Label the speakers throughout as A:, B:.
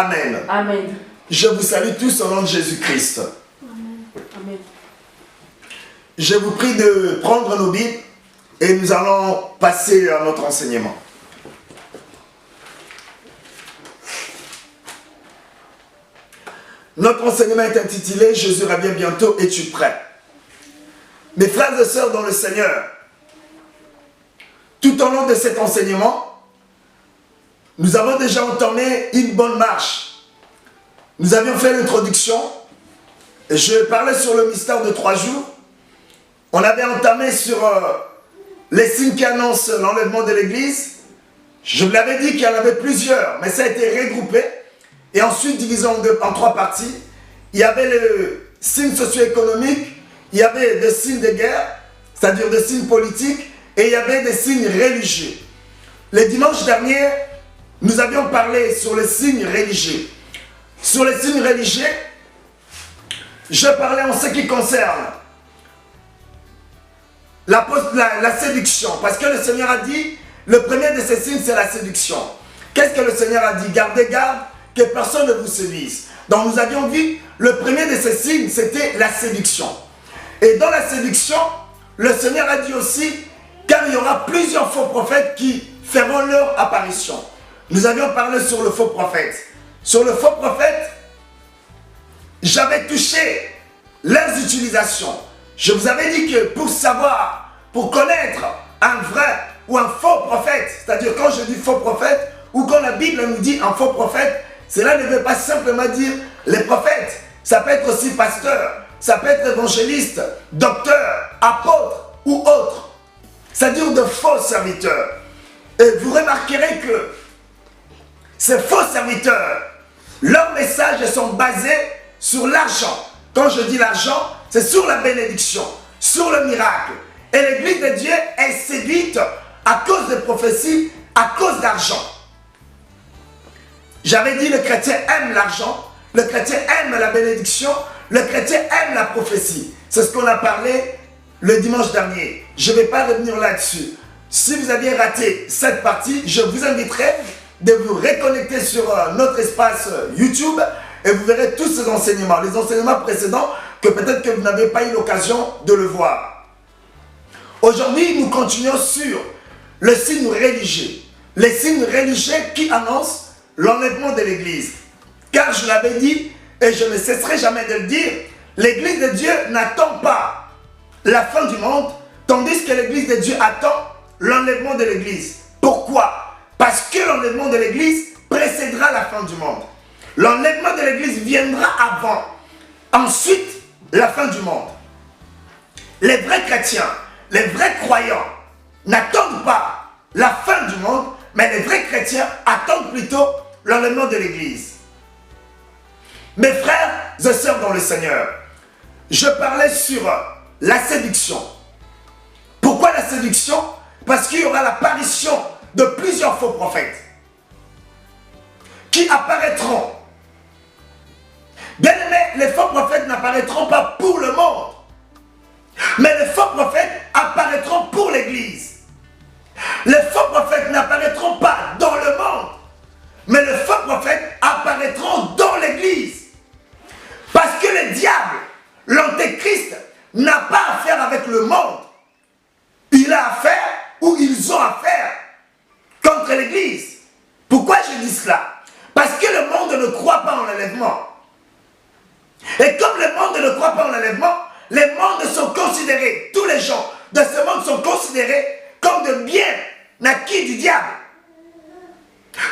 A: Amen.
B: Amen.
A: Je vous salue tous au nom de Jésus-Christ.
B: Amen.
A: Je vous prie de prendre nos Bibles et nous allons passer à notre enseignement. Notre enseignement est intitulé « Jésus revient bientôt, es-tu prêt ?» Mes frères et sœurs dans le Seigneur, tout au long de cet enseignement, nous avons déjà entamé une bonne marche. Nous avions fait l'introduction, et je parlais sur le mystère de 3 jours. On avait entamé sur les signes qui annoncent l'enlèvement de l'Église. Je vous l'avais dit qu'il y en avait plusieurs, mais ça a été regroupé. Et ensuite divisé en 3 parties. Il y avait le signe socio-économique, il y avait des signes de guerre, c'est-à-dire des signes politiques, et il y avait des signes religieux. Les dimanches derniers, nous avions parlé sur les signes religieux. Sur les signes religieux, je parlais en ce qui concerne la séduction, parce que le Seigneur a dit, le premier de ces signes, c'est la séduction. Qu'est-ce que le Seigneur a dit? Gardez garde que personne ne vous séduise. Donc nous avions vu, le premier de ces signes, c'était la séduction. Et dans la séduction, le Seigneur a dit aussi, car il y aura plusieurs faux prophètes qui feront leur apparition. Nous avions parlé sur le faux prophète. Sur le faux prophète, j'avais touché leurs utilisations. Je vous avais dit que pour savoir, pour connaître un vrai ou un faux prophète, c'est-à-dire quand je dis faux prophète, ou quand la Bible nous dit un faux prophète, cela ne veut pas simplement dire les prophètes. Ça peut être aussi pasteur, ça peut être évangéliste, docteur, apôtre ou autre. C'est-à-dire de faux serviteurs. Et vous remarquerez que ces faux serviteurs, leurs messages sont basés sur l'argent. Quand je dis l'argent, c'est sur la bénédiction, sur le miracle. Et l'Église de Dieu est séduite à cause des prophéties, à cause d'argent. J'avais dit le chrétien aime l'argent, le chrétien aime la bénédiction, le chrétien aime la prophétie. C'est ce qu'on a parlé le dimanche dernier. Je ne vais pas revenir là-dessus. Si vous aviez raté cette partie, je vous inviterai de vous reconnecter sur notre espace YouTube et vous verrez tous ces enseignements, les enseignements précédents que peut-être que vous n'avez pas eu l'occasion de le voir. Aujourd'hui, nous continuons sur le signe religieux. Les signes religieux qui annoncent l'enlèvement de l'Église. Car je l'avais dit, et je ne cesserai jamais de le dire, l'Église de Dieu n'attend pas la fin du monde, tandis que l'Église de Dieu attend l'enlèvement de l'Église. Pourquoi? Parce que l'enlèvement de l'Église précédera la fin du monde. L'enlèvement de l'Église viendra avant. Ensuite, la fin du monde. Les vrais chrétiens, les vrais croyants n'attendent pas la fin du monde, mais les vrais chrétiens attendent plutôt l'enlèvement de l'Église. Mes frères et sœurs dans le Seigneur, je parlais sur la séduction. Pourquoi la séduction? Parce qu'il y aura l'apparition de plusieurs faux prophètes qui apparaîtront. Bien aimé, les faux prophètes n'apparaîtront pas pour le monde, mais les faux prophètes apparaîtront pour l'Église. Les faux prophètes n'apparaîtront pas dans le monde, mais les faux prophètes apparaîtront dans l'Église. Parce que le diable, l'antéchrist, n'a pas affaire avec le monde. Il a affaire, ou ils ont affaire, contre l'Église. Pourquoi je dis cela? Parce que le monde ne croit pas en l'enlèvement. Et comme le monde ne croit pas en l'enlèvement, les mondes sont considérés, tous les gens de ce monde sont considérés comme de bien naquis du diable.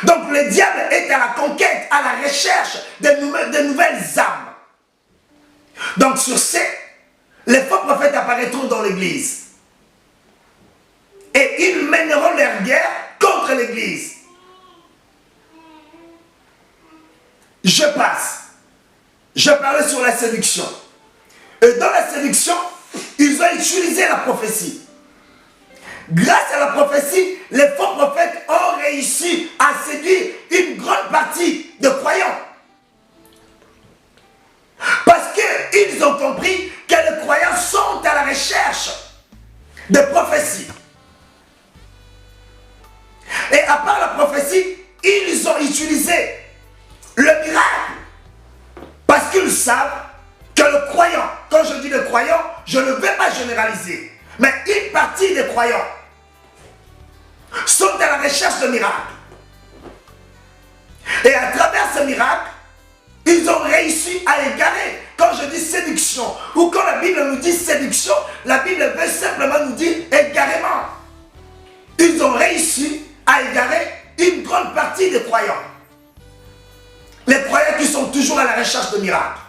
A: Donc le diable est à la conquête, à la recherche de nouvelles âmes. Donc sur ce, les faux prophètes apparaîtront dans l'Église. Et ils mèneront leur guerre contre l'Église. Je passe. Je parlais sur la séduction. Et dans la séduction, ils ont utilisé la prophétie. Grâce à la prophétie, les faux prophètes ont réussi à séduire une grande partie de croyants. Parce qu'ils ont compris que les croyants sont à la recherche de prophéties. Et à part la prophétie, ils ont utilisé le je ne vais pas généraliser, mais une partie des croyants sont à la recherche de miracles. Et à travers ce miracle, ils ont réussi à égarer. Quand je dis séduction, ou quand la Bible nous dit séduction, la Bible veut simplement nous dire égarement. Ils ont réussi à égarer une grande partie des croyants. Les croyants qui sont toujours à la recherche de miracles.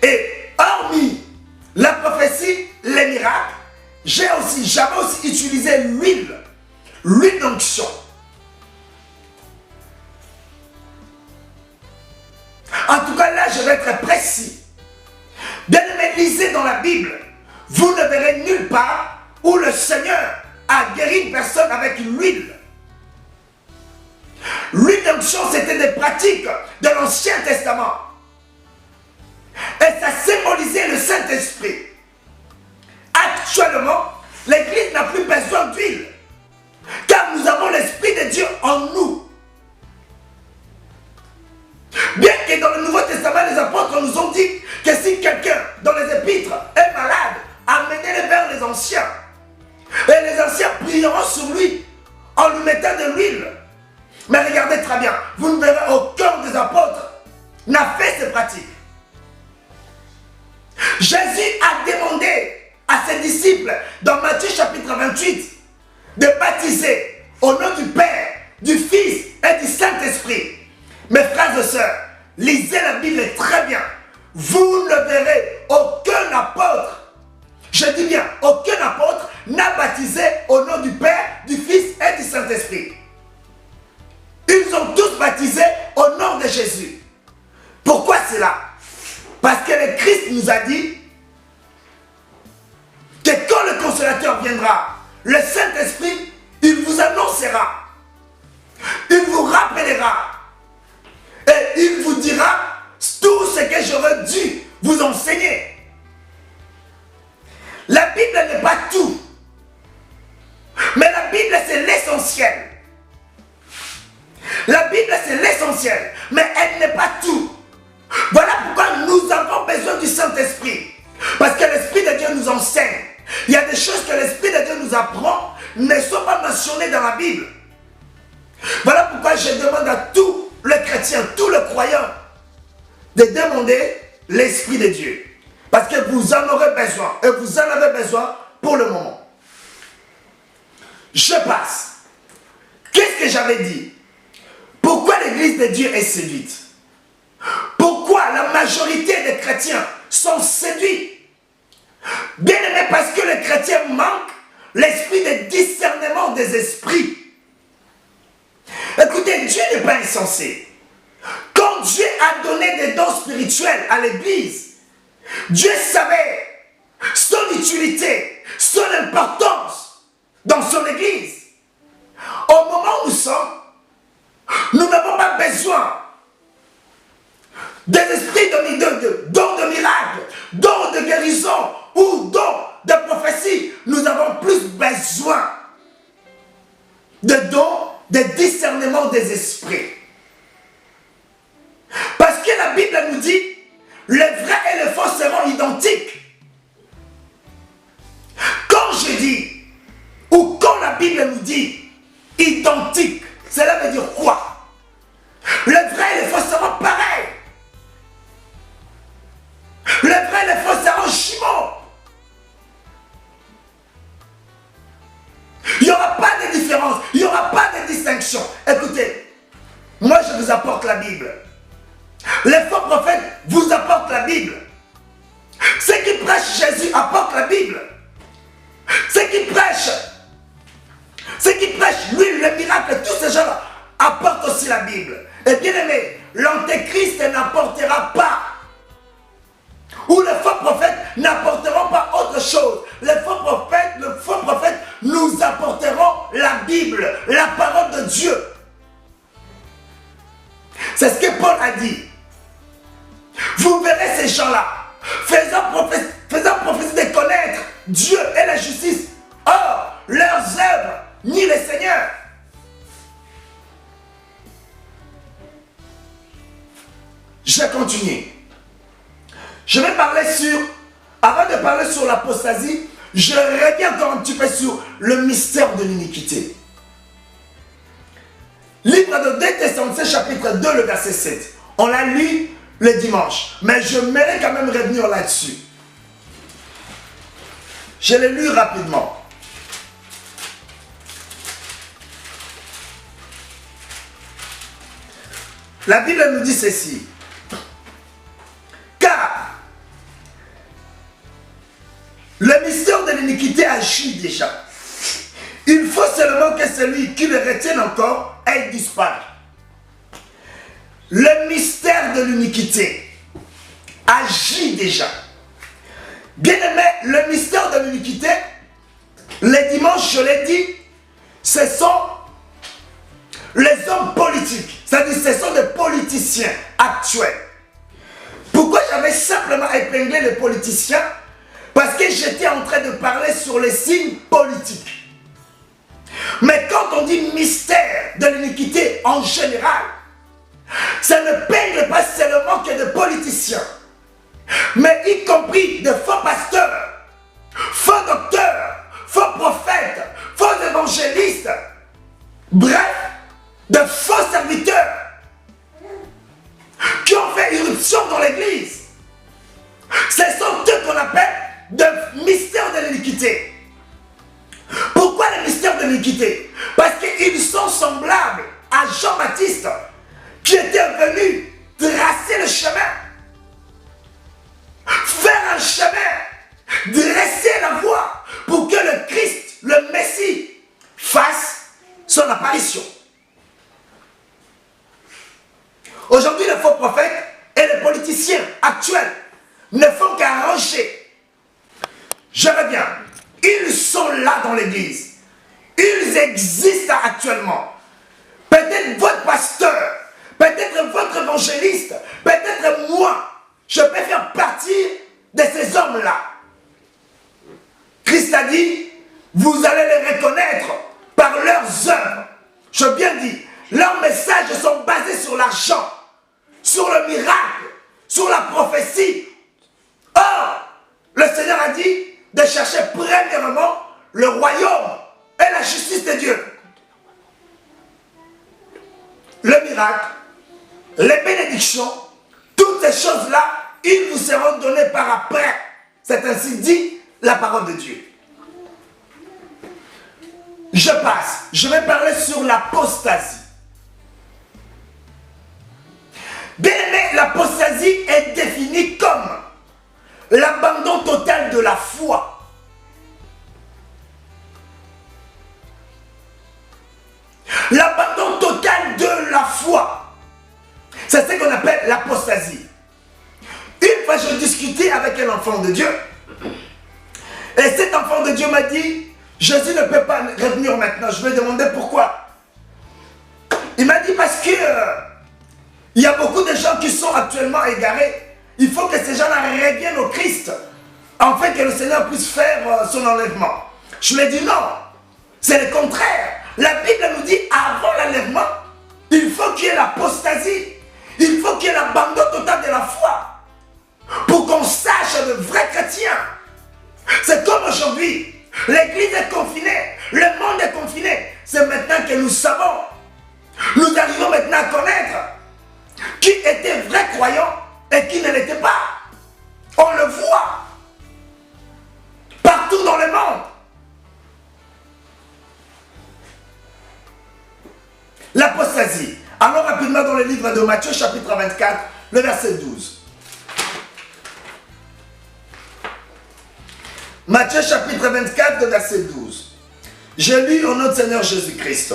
A: Et hormis la prophétie, les miracles, j'avais aussi utilisé l'huile d'onction. En tout cas, là, je vais être précis. Bien aimé, lisez dans la Bible. Vous ne verrez nulle part où le Seigneur a guéri une personne avec l'huile. L'huile d'onction, c'était des pratiques de l'Ancien Testament. Et ça symbolisait le Saint-Esprit. Actuellement, l'Église n'a plus besoin d'huile. Car nous avons l'Esprit de Dieu en nous. Bien que dans le Nouveau Testament, les apôtres nous ont dit que si quelqu'un, dans les épîtres, est malade, amenez-le vers les anciens. Et les anciens prieront sur lui en lui mettant de l'huile. Mais regardez très bien, vous ne verrez aucun des apôtres n'a fait ces pratiques. Jésus a demandé à ses disciples, dans Matthieu chapitre 28, de baptiser au nom du Père, du Fils et du Saint-Esprit. Mes frères et sœurs, lisez la Bible très bien. Vous ne verrez aucun apôtre, je dis bien, aucun apôtre n'a baptisé au nom du Père, du Fils et du Saint-Esprit. Ils ont tous baptisé au nom de Jésus. Pourquoi cela? Parce que le Christ nous a dit que quand le Consolateur viendra, le Saint-Esprit, il vous annoncera, il vous rappellera et il vous dira tout ce que j'aurais dû vous enseigner. La Bible n'est pas tout, mais la Bible c'est l'essentiel. La Bible c'est l'essentiel, mais elle n'est pas tout. Voilà pourquoi nous avons besoin du Saint-Esprit. Parce que l'Esprit de Dieu nous enseigne. Il y a des choses que l'Esprit de Dieu nous apprend, ne sont pas mentionnées dans la Bible. Voilà pourquoi je demande à tous les chrétiens, tous les croyants, de demander l'Esprit de Dieu. Parce que vous en aurez besoin. Et vous en avez besoin pour le moment. Je passe. Qu'est-ce que j'avais dit? Pourquoi l'Église de Dieu est séduite? Pourquoi la majorité des chrétiens sont séduits? Bien aimé, parce que les chrétiens manquent l'esprit de discernement des esprits. Écoutez, Dieu n'est pas insensé. Quand Dieu a donné des dons spirituels à l'Église, Dieu savait son utilité, son importance dans son Église. Au moment où nous sommes, nous n'avons pas besoin des esprits de dons de miracles, dons de guérison ou dons de prophétie. Nous avons plus besoin de dons de discernement des esprits. Parce que la Bible nous dit, les vrais et les faux seront identiques. Quand je dis, ou quand la Bible nous dit identique, cela veut dire quoi? Les vrais et les faux seront pareils. Les vrais et les faux seront jumeaux. Il n'y aura pas de différence, il n'y aura pas de distinction. Écoutez, moi je vous apporte la Bible. Les faux prophètes vous apportent la Bible. Ceux qui prêchent Jésus apportent la Bible. Ceux qui prêchent l'huile, les miracles, tous ces gens-là apportent aussi la Bible. Et bien aimé, l'antéchrist n'apportera pas, ou les faux prophètes n'apporteront pas autre chose. Les faux prophètes nous apporteront la Bible, la parole de Dieu. C'est ce que Paul a dit. Vous verrez ces gens-là faisant prophétie de connaître Dieu et la justice. Or, leurs œuvres nient le Seigneur. Je vais continuer. Je vais parler sur sur l'apostasie, je reviens encore un petit peu sur le mystère de l'iniquité. Livre de 2 Thessaloniciens chapitre 2, le verset 7. On l'a lu le dimanche, mais je m'aimerais quand même revenir là-dessus. Je l'ai lu rapidement. La Bible nous dit ceci. Car le mystère de l'iniquité agit déjà. Il faut seulement que celui qui le retienne encore ait disparu. Le mystère de l'iniquité agit déjà. Bien aimé, le mystère de l'iniquité, les dimanches, je l'ai dit, ce sont les hommes politiques. C'est-à-dire, ce sont des politiciens actuels. Pourquoi j'avais simplement épinglé les politiciens? Parce que j'étais en train de parler sur les signes politiques. Mais quand on dit mystère de l'iniquité en général, ça ne peigne pas seulement que des politiciens, mais y compris de faux pasteurs, faux docteurs, faux prophètes, faux évangélistes, bref, de faux serviteurs qui ont fait irruption dans l'église. Ce sont eux qu'on appelle des mystères de l'iniquité. Pourquoi les mystères de l'iniquité? Parce qu'ils sont semblables à Jean-Baptiste qui était venu tracer le chemin, faire un chemin, dresser la voie pour que le Christ, le Messie, fasse son apparition. Aujourd'hui, les faux prophètes et les politiciens actuels ne font qu'arranger. Je reviens. Ils sont là dans l'église. Ils existent actuellement. Peut-être votre pasteur, peut-être votre évangéliste, peut-être moi, je peux faire partie de ces hommes-là. Christ a dit, vous allez les reconnaître par leurs œuvres. Je bien dit, leurs messages sont basés sur l'argent, sur le miracle, sur la prophétie. Or, le Seigneur a dit de chercher premièrement le royaume et la justice de Dieu. Le miracle, les bénédictions, toutes ces choses-là, ils vous seront donnés par après. C'est ainsi dit la parole de Dieu. Je passe. Je vais parler sur l'apostasie. Bien aimé, l'apostasie est définie comme l'abandon total de la foi. L'abandon total de la foi. C'est ce qu'on appelle l'apostasie. Une fois, je discutais avec un enfant de Dieu. Et cet enfant de Dieu m'a dit, Jésus ne peut pas revenir maintenant. Je lui ai demandé pourquoi. Il m'a dit parce que il y a beaucoup de gens qui sont actuellement égarés. Il faut que ces gens-là reviennent au Christ, afin que le Seigneur puisse faire son enlèvement. Je lui ai dit non, c'est le contraire. La Bible nous dit, avant l'enlèvement, il faut qu'il y ait l'apostasie. Il faut qu'il y ait l'abandon total de la foi. Pour qu'on sache de vrais chrétiens. C'est comme aujourd'hui, l'église est confinée, le monde est confiné. C'est maintenant que nous savons. Nous arrivons maintenant à connaître qui était vrai croyant et qui ne l'était pas. On le voit partout dans le monde. L'apostasie. Allons rapidement dans le livre de Matthieu chapitre 24, le verset 12. Matthieu chapitre 24, le verset 12. Je lis au nom de Seigneur Jésus-Christ.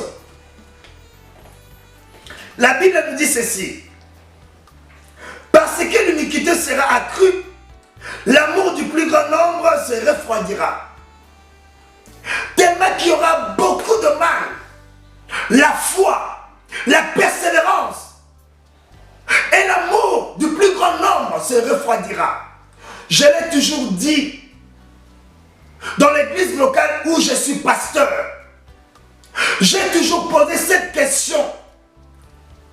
A: La Bible nous dit ceci. Parce que l'iniquité sera accrue, l'amour du plus grand nombre se refroidira. Tellement qu'il y aura beaucoup de mal. La foi, la persévérance et l'amour du plus grand nombre se refroidira. Je l'ai toujours dit dans l'église locale où je suis pasteur. J'ai toujours posé cette question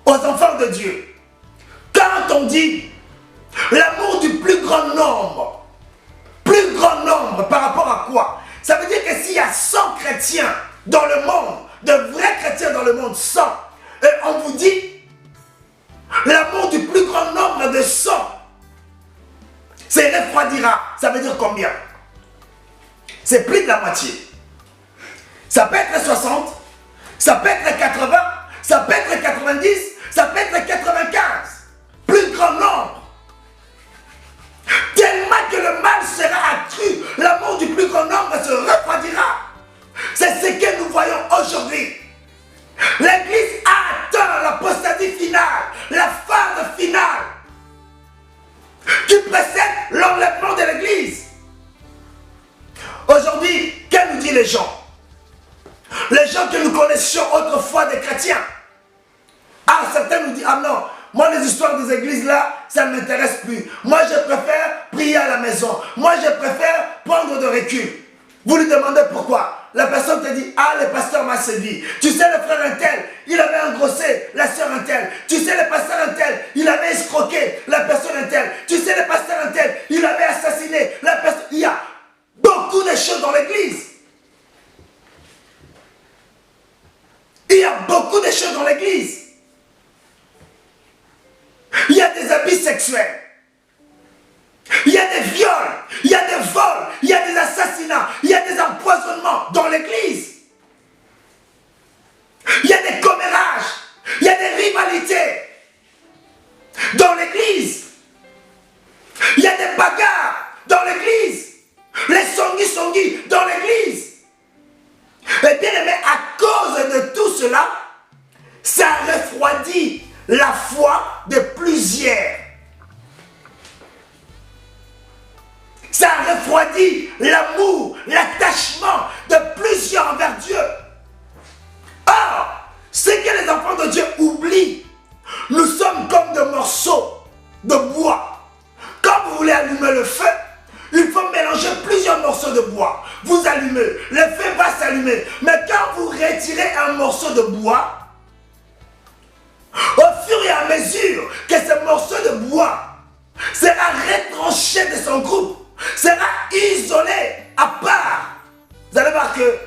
A: aux enfants de Dieu. Quand on dit l'amour du plus grand nombre nombre par rapport à quoi? Ça veut dire que s'il y a 100 chrétiens dans le monde, de vrais chrétiens dans le monde, 100, et on vous dit l'amour du plus grand nombre de 100, c'est refroidira. Ça veut dire combien? C'est plus de la moitié. Ça peut être 60, ça peut être 80, ça peut être 90, ça peut être 95. Plus grand nombre. Tellement que le mal sera accru, l'amour du plus grand nombre se refroidira. C'est ce que nous voyons aujourd'hui. L'Église a atteint l'apostasie finale, la phase finale, qui précède l'enlèvement de l'Église. Aujourd'hui, que nous disent les gens? Les gens que nous connaissions autrefois des chrétiens. Ah, certains nous disent, ah non, moi les histoires des églises là, ça ne m'intéresse plus. Moi je préfère prier à la maison. Moi je préfère prendre de recul. Vous lui demandez pourquoi. La personne te dit, ah le pasteur m'a séduit. Tu sais le frère un tel, il avait engrossé la sœur un tel. Tu sais le pasteur un tel, il avait escroqué la personne un tel. Tu sais le pasteur un tel, il avait assassiné la personne. Il y a beaucoup de choses dans l'église. Il y a beaucoup de choses dans l'église. Il y a des abus sexuels. Il y a des viols. Il y a des vols. Il y a des assassinats. Il y a des empoisonnements dans l'église. Il y a des commérages. Il y a des rivalités dans l'église. Il y a des bagarres dans l'église. Les songis dans l'église. Et bien aimé, à cause de tout cela, ça refroidit la foi de plusieurs. Ça refroidit l'amour, l'attachement de plusieurs envers Dieu. Or, ce que les enfants de Dieu oublient, nous sommes comme des morceaux de bois. Quand vous voulez allumer le feu, il faut mélanger plusieurs morceaux de bois. Vous allumez, le feu va s'allumer. Mais quand vous retirez un morceau de bois, au fur et à mesure que ce morceau de bois sera retranché de son groupe, sera isolé à part, vous allez voir que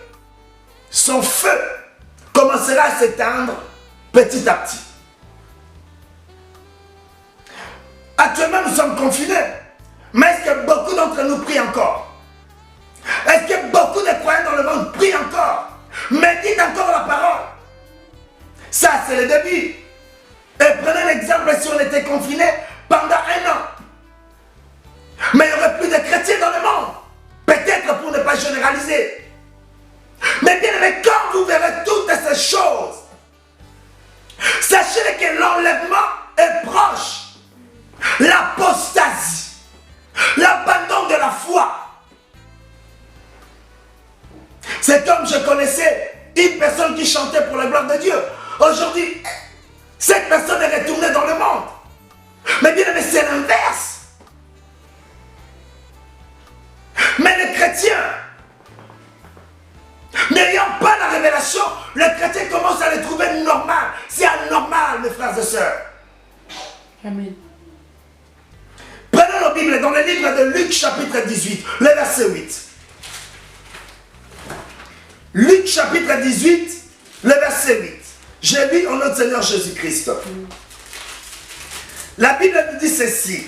A: son feu commencera à s'éteindre petit à petit. Actuellement, nous sommes confinés. Mais est-ce que beaucoup d'entre nous prient encore? Est-ce que beaucoup de croyants dans le monde prient encore? Méditent encore la parole? Ça, c'est le début. Et prenez l'exemple si on était confiné pendant 1 an. Mais il n'y aurait plus de chrétiens dans le monde. Peut-être pour ne pas généraliser. Mais bien aimé, quand vous verrez toutes ces choses, sachez que l'enlèvement est proche. L'apostasie, l'abandon de la foi. C'est comme je connaissais une personne qui chantait pour la gloire de Dieu. Aujourd'hui, cette personne est retournée dans le monde. Mais bien aimé, c'est l'inverse. Mais les chrétiens, n'ayant pas la révélation, les chrétiens commencent à les trouver normal. C'est anormal, mes frères et sœurs.
B: Amen.
A: Prenons nos Bibles dans le livre de Luc chapitre 18, le verset 8. Luc chapitre 18, le verset 8. J'ai lu en notre Seigneur Jésus-Christ. La Bible nous dit ceci.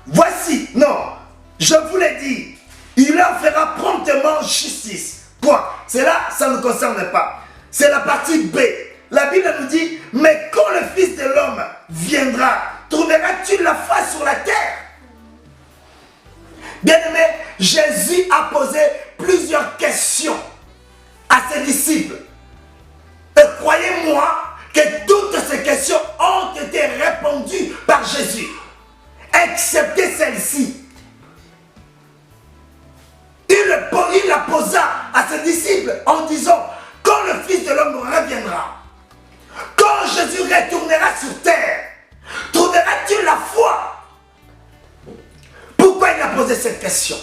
A: Voici, non, je vous l'ai dit, il leur fera promptement justice. Point. C'est là, ça ne nous concerne pas. C'est la partie B. La Bible nous dit, mais quand le Fils de l'homme viendra, trouveras-tu la foi sur la terre? Bien-aimé, Jésus a posé plusieurs questions à ses disciples. Et croyez-moi que toutes ces questions ont été répondues par Jésus, excepté celle-ci. Il la posa à ses disciples en disant, quand le Fils de l'homme reviendra, quand Jésus retournera sur terre, trouveras-tu la foi? Pourquoi il a posé cette question?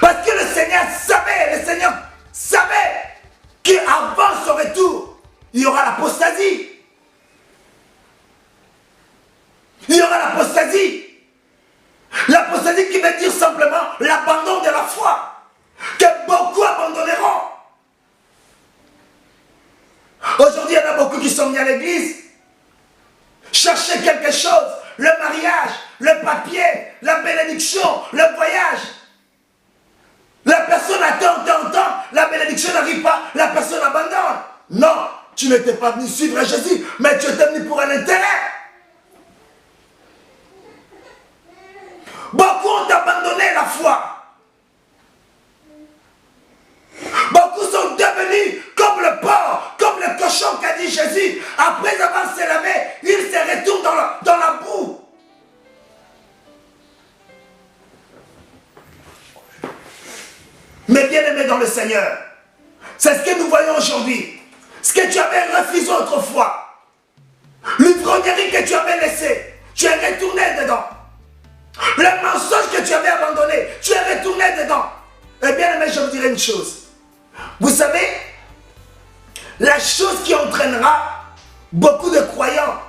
A: Parce que le Seigneur savait qu'avant son retour, il y aura l'apostasie. Il y aura l'apostasie. L'apostasie qui veut dire simplement l'abandon de la foi, que beaucoup abandonneront. Aujourd'hui, il y en a beaucoup qui sont venus à l'église, chercher quelque chose, le mariage, le papier, la bénédiction, le voyage. La personne attend, la bénédiction n'arrive pas, la personne abandonne. Non, tu n'étais pas venu suivre Jésus, mais tu étais venu pour un intérêt. Beaucoup ont abandonné la foi. Beaucoup sont devenus comme le porc, comme le cochon qu'a dit Jésus. Après avoir se lavé, ils se retournent dans la boue. Mais bien aimé dans le Seigneur, c'est ce que nous voyons aujourd'hui. Ce que tu avais refusé autrefois, l'ivrognerie que tu avais laissée, tu es retourné dedans. Le mensonge que tu avais abandonné, tu es retourné dedans. Et bien aimé, je vous dirai une chose. Vous savez, la chose qui entraînera beaucoup de croyants,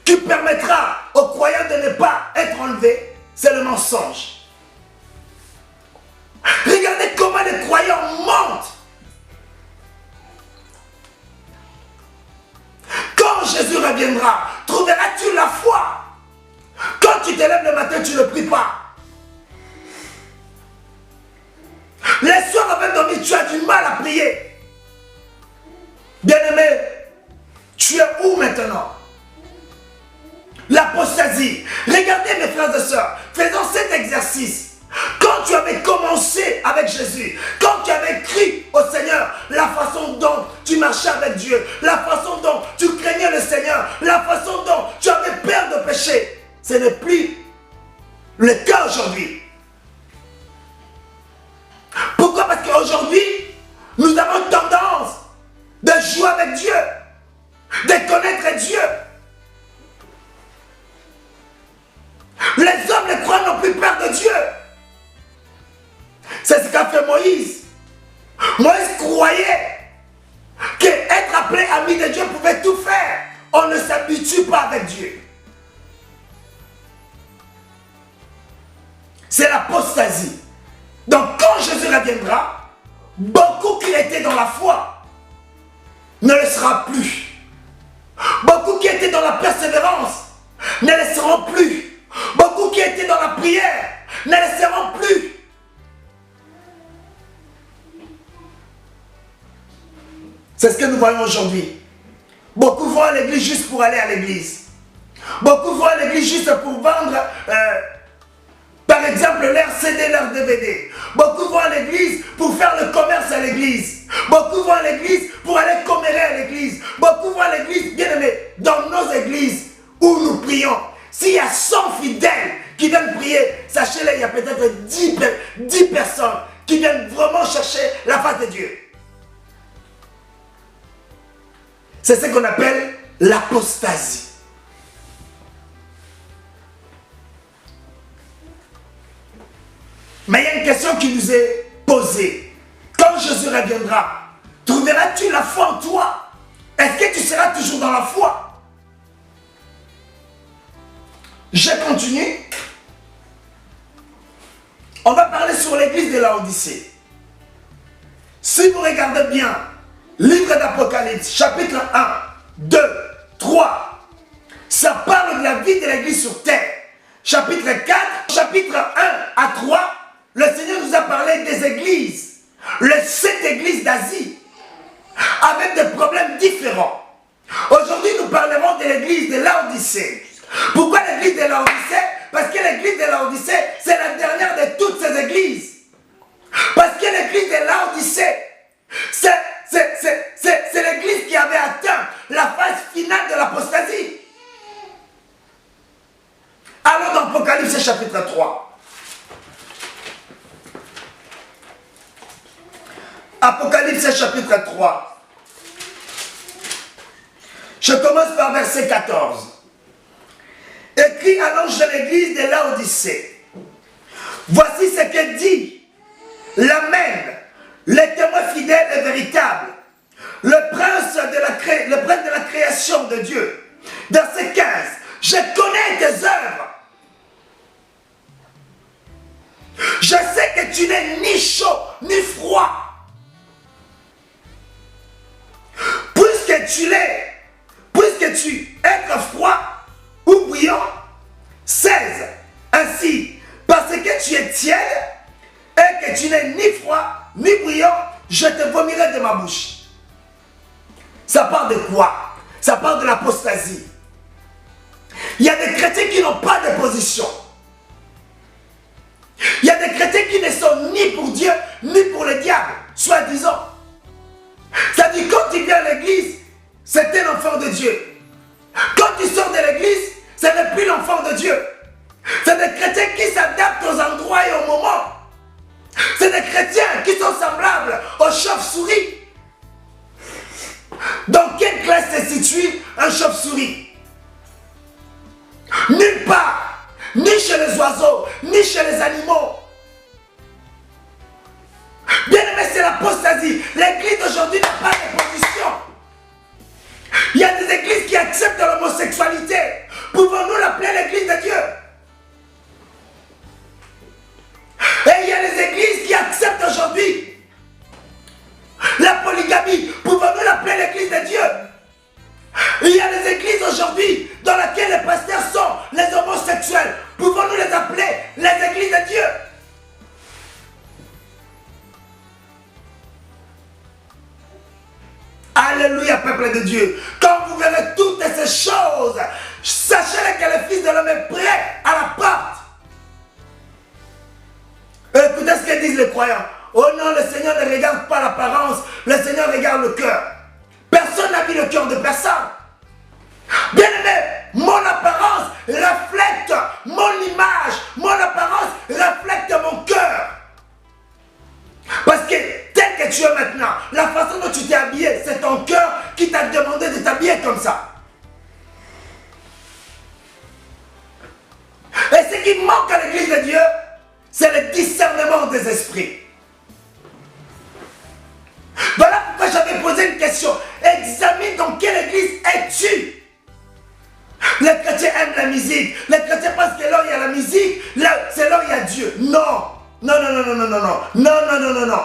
A: qui permettra aux croyants de ne pas être enlevés, c'est le mensonge. Regardez comment les croyants montent. Quand Jésus reviendra, trouveras-tu la foi? Quand tu te lèves le matin, tu ne pries pas. Les soirs avant de dormir, tu as du mal à prier. Bien-aimé, tu es où maintenant? L'apostasie. Regardez mes frères et sœurs, faisons cet exercice. Quand tu avais commencé avec Jésus, quand tu avais cru au Seigneur, la façon dont tu marchais avec Dieu, la façon dont tu craignais le Seigneur, la façon dont tu avais peur de pécher, ce n'est plus le cas aujourd'hui. Pourquoi? Parce qu'aujourd'hui, nous avons tendance de jouer avec Dieu, de connaître Dieu. Les hommes, les croyants n'ont plus peur de Dieu. C'est ce qu'a fait Moïse. Moïse croyait qu'être appelé ami de Dieu pouvait tout faire. On ne s'habitue pas avec Dieu. C'est l'apostasie. Donc quand Jésus reviendra, beaucoup qui étaient dans la foi ne le sera plus. Beaucoup qui étaient dans la persévérance ne le seront plus. Beaucoup qui étaient dans la prière ne le seront plus. C'est ce que nous voyons aujourd'hui. Beaucoup vont à l'église juste pour aller à l'église. Beaucoup vont à l'église juste pour vendre, par exemple, leurs CD, leurs DVD. Beaucoup vont à l'église pour faire le commerce à l'église. Beaucoup vont à l'église pour aller commérer à l'église. Beaucoup vont à l'église, bien aimé, dans nos églises où nous prions. S'il y a 100 fidèles qui viennent prier, sachez-le, il y a peut-être 10 personnes qui viennent vraiment chercher la face de Dieu. C'est ce qu'on appelle l'apostasie. Mais il y a une question qui nous est posée. Quand Jésus reviendra, trouveras-tu la foi en toi? Est-ce que tu seras toujours dans la foi? Je continue. On va parler sur l'église de Laodicée. Si vous regardez bien, livre d'Apocalypse, chapitre 1, 2, 3, ça parle de la vie de l'église sur terre. Chapitre 4, chapitre 1 à 3, le Seigneur nous a parlé des églises, les 7 églises d'Asie, avec des problèmes différents. Aujourd'hui, nous parlerons de l'église de Laodicée. Pourquoi l'église de Laodicée? Parce que l'église de Laodicée, c'est la dernière de toutes ces églises. Parce que l'église de Laodicée, c'est l'église qui avait atteint la phase finale de l'apostasie. Allons dans Apocalypse chapitre 3. Apocalypse chapitre 3. Je commence par verset 14. Écrit à l'ange de l'église de Laodicée. Voici ce que dit l'Amen, le témoin fidèle et véritable, le prince de la création de Dieu. Verset 15. Je connais tes œuvres. Je sais que tu n'es ni chaud ni froid. Puisque tu es froid ou bouillant, 16. Ainsi, parce que tu es tiède et que tu n'es ni froid ni bouillant, je te vomirai de ma bouche. Ça part de quoi? Ça part de l'apostasie. Il y a des chrétiens qui n'ont pas de position. Il y a des chrétiens qui ne sont ni pour Dieu, ni pour le diable, soi-disant. C'est-à-dire, quand tu viens à l'église, c'est un enfant de Dieu. Quand tu sors de l'église, ce n'est plus l'enfant de Dieu. C'est des chrétiens qui s'adaptent aux endroits et aux moments. C'est des chrétiens qui sont semblables aux chauves-souris. Dans quelle classe se situe un chauve-souris? Nulle part. Ni chez les oiseaux, ni chez les animaux. Bien aimé, c'est l'apostasie. L'église d'aujourd'hui n'a pas de position. Il y a des églises qui acceptent l'homosexualité. Pouvons-nous l'appeler l'église de Dieu? Et il y a des églises qui acceptent aujourd'hui la polygamie. Pouvons-nous l'appeler l'église de Dieu? Il y a des églises aujourd'hui dans lesquelles les pasteurs sont les homosexuels. Pouvons-nous les appeler les églises de Dieu? Alléluia, peuple de Dieu. Quand vous verrez toutes ces choses, sachez que le Fils de l'homme est prêt à la porte. Écoutez ce que disent les croyants. Oh non, le Seigneur ne regarde pas l'apparence, le Seigneur regarde le cœur. Personne n'a vu le cœur de personne. Bien aimé, mon apparence reflète mon image, mon apparence reflète mon cœur. Parce que tel que tu es maintenant, la façon dont tu t'es habillé, c'est ton cœur qui t'a demandé de t'habiller comme ça. Et ce qui manque à l'église de Dieu, c'est le discernement des esprits. Voilà pourquoi j'avais posé une question. Examine dans quelle église es-tu? Les chrétiens aiment la musique. Les chrétiens pensent que là où il y a la musique, c'est là où il y a Dieu. Non. Non, non, non, non, non, non, non. Non, non, non, non, non.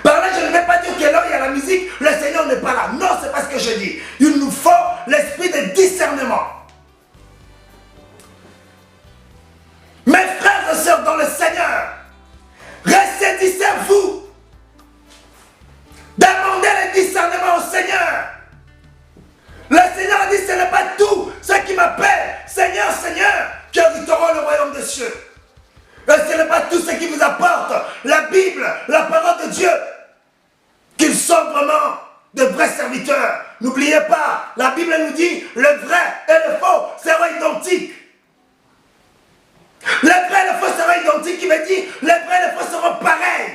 A: Par là, je ne vais pas dire que là où il y a la musique, le Seigneur n'est pas là. Non, c'est pas ce que je dis. Il nous faut l'esprit de discernement. Mes frères et sœurs dans le Seigneur, ressaisissez-vous. Demandez le discernement au Seigneur. Le Seigneur a dit, ce n'est pas tout ceux qui m'appellent Seigneur, Seigneur, qui hériteront le royaume des cieux. Et ce n'est pas tous ceux qui vous apportent la Bible, la parole de Dieu, qu'ils sont vraiment de vrais serviteurs. N'oubliez pas, la Bible nous dit, le vrai et le faux seront identiques. Le vrai et le faux seront identiques, qui veut dire, le vrai et le faux seront pareils.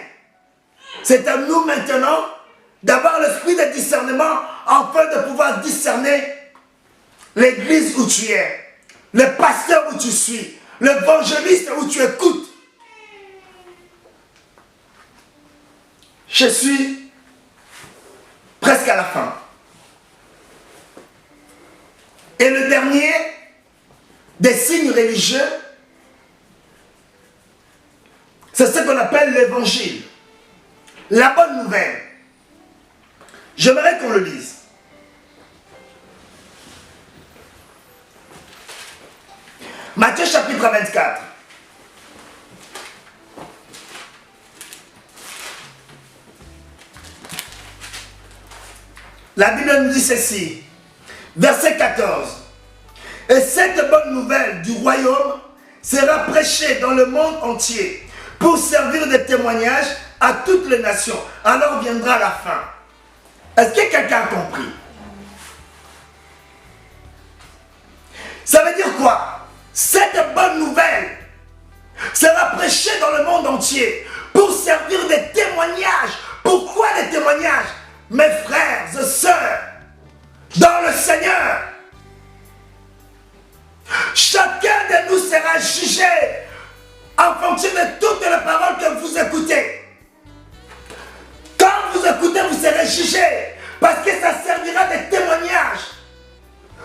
A: C'est à nous maintenant d'avoir l'esprit de discernement afin de pouvoir discerner l'église où tu es, le pasteur où tu suis, l'évangéliste où tu écoutes. Je suis presque à la fin. Et le dernier des signes religieux, c'est ce qu'on appelle l'évangile. La bonne nouvelle. J'aimerais qu'on le lise. Matthieu chapitre 24. La Bible nous dit ceci. Verset 14. Et cette bonne nouvelle du royaume sera prêchée dans le monde entier pour servir de témoignage à toutes les nations. Alors viendra la fin. Est-ce que quelqu'un a compris? Ça veut dire quoi? Cette bonne nouvelle sera prêchée dans le monde entier pour servir de témoignage. Pourquoi des témoignages? Mes frères et sœurs, dans le Seigneur, chacun de nous sera jugé en fonction de toutes les paroles que vous écoutez. Quand vous écoutez, vous serez jugé parce que ça servira de témoignage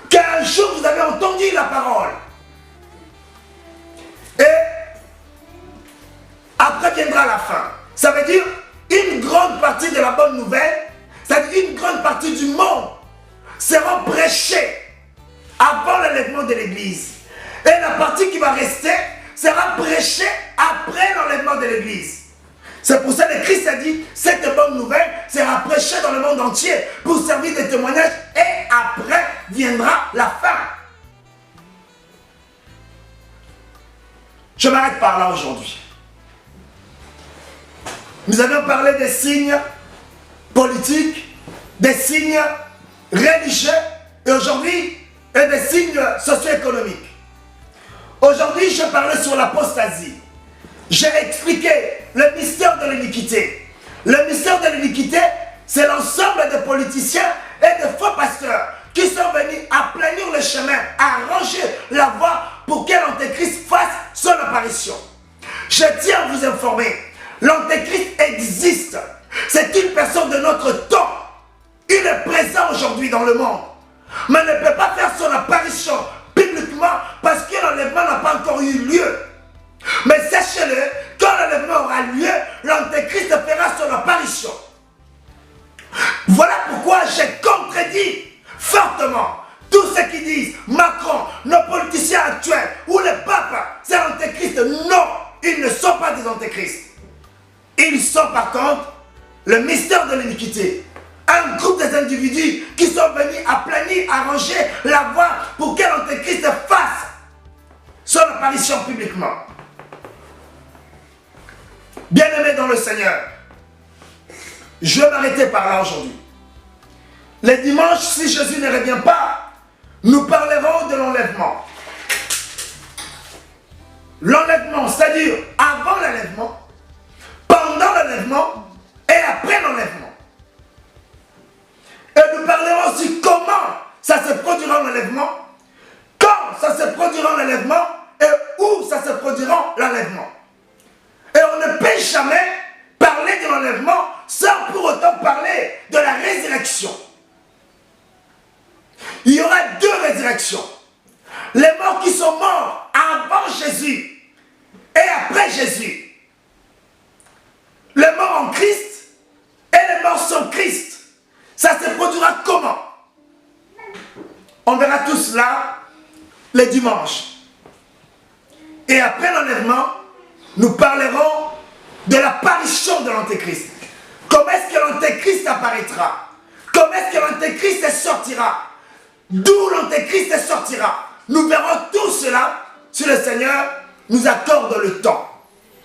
A: qu'un jour vous avez entendu la parole. Et viendra la fin. Ça veut dire une grande partie de la bonne nouvelle, c'est-à-dire une grande partie du monde seront prêchés avant l'enlèvement de l'église. Et la partie qui va rester sera prêchée après l'enlèvement de l'église. C'est pour ça que Christ a dit, cette bonne nouvelle sera prêchée dans le monde entier pour servir de témoignage et après viendra la fin. Je m'arrête par là aujourd'hui. Nous avions parlé des signes politiques, des signes religieux et aujourd'hui des signes socio-économiques. Aujourd'hui, je parlais sur l'apostasie. J'ai expliqué le mystère de l'iniquité. Le mystère de l'iniquité, c'est l'ensemble des politiciens et de faux pasteurs qui sont venus aplanir le chemin, arranger la voie pour que l'Antéchrist fasse son apparition. Je tiens à vous informer, l'Antéchrist existe. C'est une personne de notre temps. Il est présent aujourd'hui dans le monde, mais ne peut pas faire son apparition publiquement parce que l'enlèvement n'a pas encore eu lieu. Mais sachez-le, quand l'enlèvement aura lieu, l'Antéchrist fera son apparition. Voilà pourquoi j'ai contredit fortement tous ceux qui disent Macron, nos politiciens actuels ou le pape, c'est l'Antéchrist. Non, ils ne sont pas des Antéchrists. Ils sont par contre le mystère de l'iniquité. Un groupe des individus qui sont venus aplanir, arranger la voie pour que l'Antéchrist fasse son apparition publiquement. Bien-aimés dans le Seigneur, je vais m'arrêter par là aujourd'hui. Les dimanches, si Jésus ne revient pas, nous parlerons de l'enlèvement. L'enlèvement, c'est-à-dire avant l'enlèvement, pendant l'enlèvement et après l'enlèvement. Et nous parlerons aussi comment ça se produira l'enlèvement, quand ça se produira l'enlèvement et où ça se produira l'enlèvement. Et on ne peut jamais parler de l'enlèvement sans pour autant parler de la résurrection. Il y aura deux résurrections. Les morts qui sont morts avant Jésus et après Jésus. Les morts en Christ et les morts sans Christ. Ça se produira comment? On verra tout cela les dimanches. Et après l'enlèvement, nous parlerons de l'apparition de l'Antéchrist. Comment est-ce que l'Antéchrist apparaîtra? Comment est-ce que l'Antéchrist sortira? D'où l'Antéchrist sortira? Nous verrons tout cela si le Seigneur nous accorde le temps.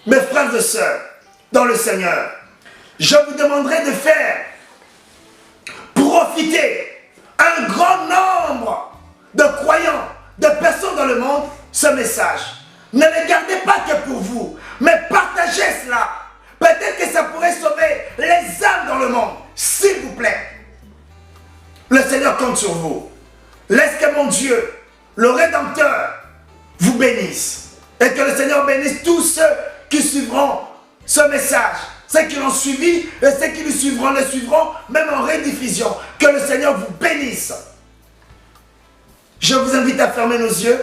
A: Mes frères et sœurs, dans le Seigneur, je vous demanderai de faire profiter un grand nombre de croyants, de personnes dans le monde, ce message. Ne le gardez pas que pour vous, mais partagez cela. Peut-être que ça pourrait sauver les âmes dans le monde. S'il vous plaît. Le Seigneur compte sur vous. Laisse que mon Dieu, le Rédempteur, vous bénisse. Et que le Seigneur bénisse tous ceux qui suivront ce message. Ceux qui l'ont suivi et ceux qui le suivront même en rediffusion. Que le Seigneur vous bénisse. Je vous invite à fermer nos yeux.